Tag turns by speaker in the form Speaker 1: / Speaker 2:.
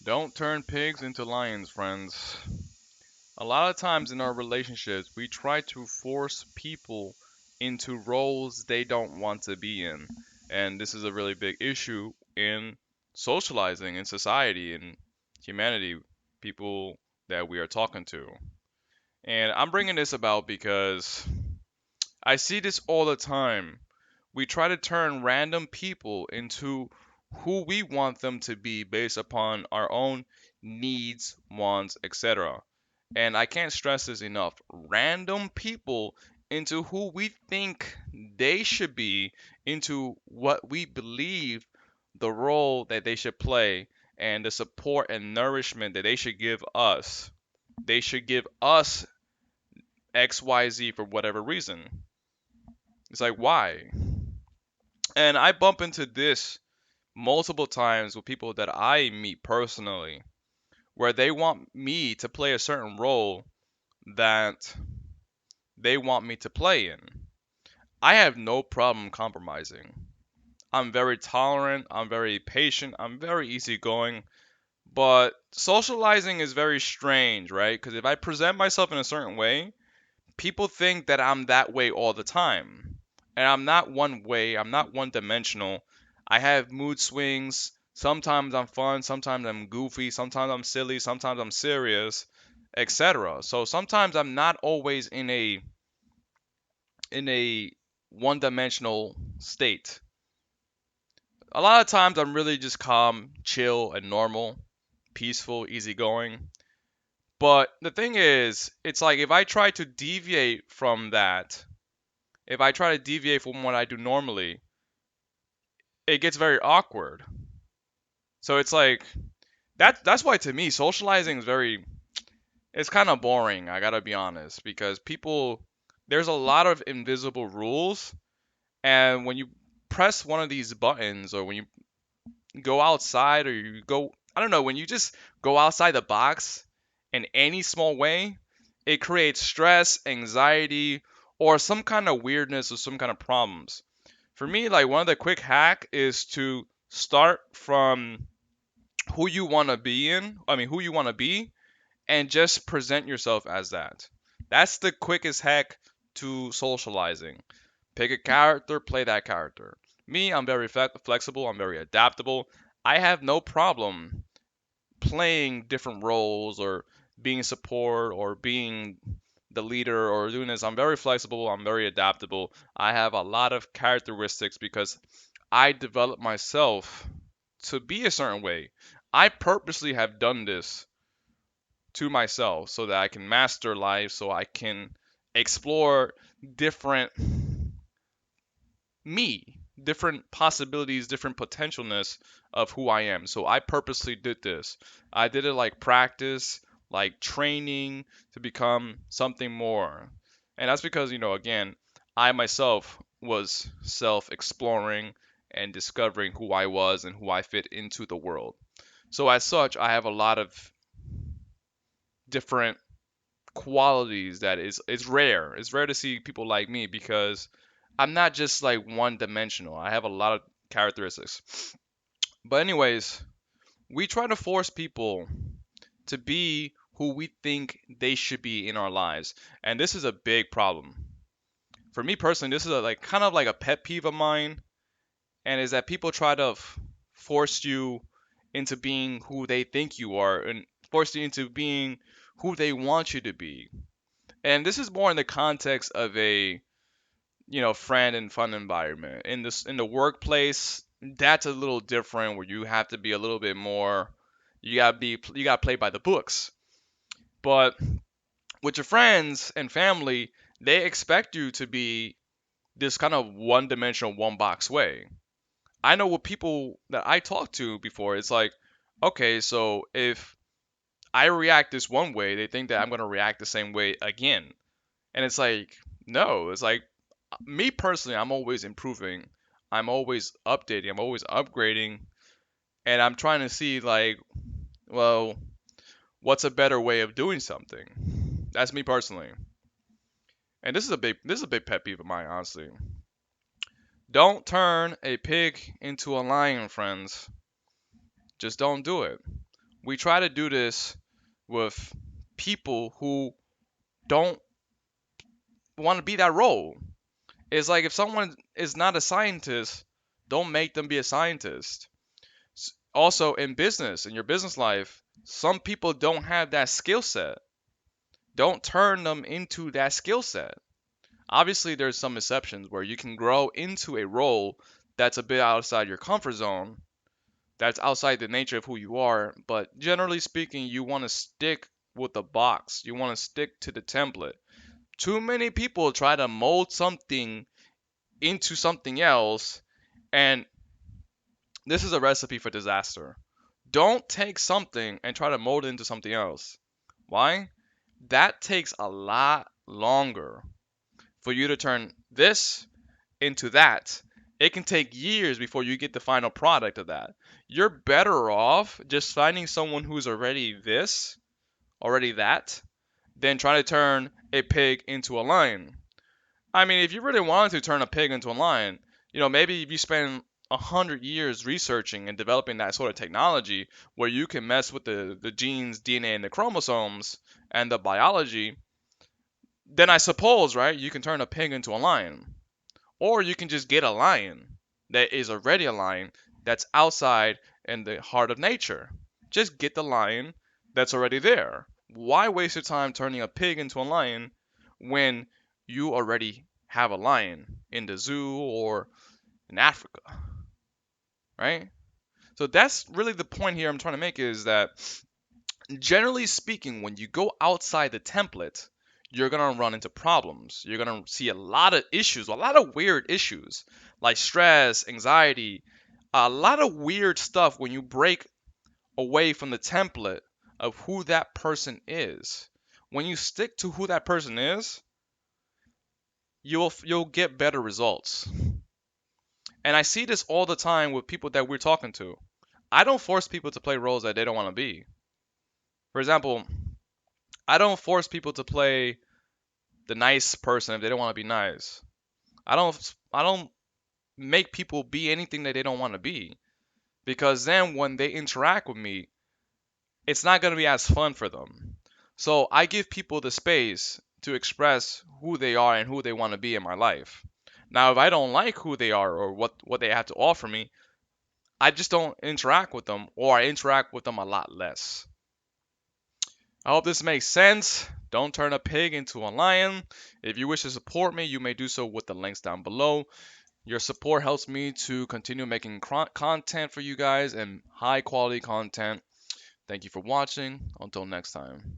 Speaker 1: Don't turn pigs into lions, friends. A lot of times in our relationships, we try to force people into roles they don't want to be in. And this is a really big issue in socializing in society and humanity, people that we are talking to. And I'm bringing this about because I see this all the time. We try to turn random people into who we want them to be based upon our own needs, wants, etc. And I can't stress this enough. Random people into who we think they should be, into what we believe the role that they should play, and the support and nourishment that they should give us. They should give us XYZ for whatever reason. It's like, why? And I bump into this multiple times with people that I meet personally, where they want me to play a certain role that they want me to play in. I have no problem compromising. I'm very tolerant, I'm very patient, I'm very easygoing, but socializing is very strange, right? Because if I present myself in a certain way, people think that I'm that way all the time. And I'm not one way, I'm not one dimensional. I have mood swings. Sometimes I'm fun, sometimes I'm goofy, sometimes I'm silly, sometimes I'm serious, etc. So sometimes I'm not always in a one-dimensional state. A lot of times I'm really just calm, chill, and normal, peaceful, easygoing. But the thing is, it's like if I try to deviate from that, if I try to deviate from what I do normally, it gets very awkward. So it's like that's why to me socializing is very it's kind of boring, I got to be honest, because people there's a lot of invisible rules, and when you press one of these buttons, or when you go outside, or you go I don't know, when you just go outside the box in any small way, it creates stress, anxiety, or some kind of weirdness or some kind of problems. For me, like one of the quick hack is to start from who you want to be in, I mean who you want to be, and just present yourself as that. That's the quickest hack to socializing. Pick a character, play that character. Me, I'm very flexible, I'm very adaptable. I have no problem playing different roles, or being support, or being the leader, or doing this. I'm very flexible, I'm very adaptable. I have a lot of characteristics because I developed myself to be a certain way. I purposely have done this to myself so that I can master life, so I can explore different me, different possibilities, different potentialness of who I am. So I purposely did this. I did it like practice, like training to become something more. And that's because, again, I myself was self exploring and discovering who I was and who I fit into the world. So, as such, I have a lot of different qualities that is it's rare. It's rare to see people like me because I'm not just like one dimensional. I have a lot of characteristics. But anyways, we try to force people to be who we think they should be in our lives. And this is a big problem. For me personally, this is like kind of like a pet peeve of mine, and is that people try to force you into being who they think you are, and force you into being who they want you to be. And this is more in the context of a friend and fun environment. In the workplace, that's a little different, where you have to be a little bit more. You gotta play by the books. But with your friends and family, they expect you to be this kind of one-dimensional, one-box way. I know with people that I talked to before, it's like, okay, so if I react this one way, they think that I'm gonna react the same way again. And it's like, no, it's like me personally, I'm always improving. I'm always updating. I'm always upgrading. And I'm trying to see, like, well, what's a better way of doing something? That's me personally. And this is a big pet peeve of mine, honestly. Don't turn a pig into a lion, friends. Just don't do it. we try to do this with people who don't want to be that role. It's like if someone is not a scientist, don't make them be a scientist. Also, in business, in your business life, some people don't have that skill set. Don't turn them into that skill set. Obviously, there's some exceptions where you can grow into a role that's a bit outside your comfort zone, that's outside the nature of who you are, but generally speaking, you want to stick with the box. You want to stick to the template. Too many people try to mold something into something else, and this is a recipe for disaster. Don't take something and try to mold it into something else. Why? That takes a lot longer for you to turn this into that. It can take years before you get the final product of that. You're better off just finding someone who's already this, already that, than trying to turn a pig into a lion. I mean, if you really wanted to turn a pig into a lion, maybe if you spend 100 years researching and developing that sort of technology where you can mess with the genes, DNA, and the chromosomes and the biology, then I suppose, right, you can turn a pig into a lion. Or you can just get a lion that is already a lion that's outside in the heart of nature. Just get the lion that's already there. Why waste your time turning a pig into a lion when you already have a lion in the zoo or in Africa, right? So that's really the point here I'm trying to make is that generally speaking, when you go outside the template, you're going to run into problems. You're going to see a lot of issues, a lot of weird issues like stress, anxiety, a lot of weird stuff when you break away from the template of who that person is. When you stick to who that person is, you'll get better results. And I see this all the time with people that we're talking to. I don't force people to play roles that they don't want to be. For example, I don't force people to play the nice person if they don't want to be nice. I don't make people be anything that they don't want to be because then when they interact with me, it's not going to be as fun for them. So I give people the space to express who they are and who they want to be in my life. Now, if I don't like who they are or what they have to offer me, I just don't interact with them or I interact with them a lot less. I hope this makes sense. Don't turn a pig into a lion. If you wish to support me, you may do so with the links down below. Your support helps me to continue making content for you guys and high quality content. Thank you for watching. Until next time.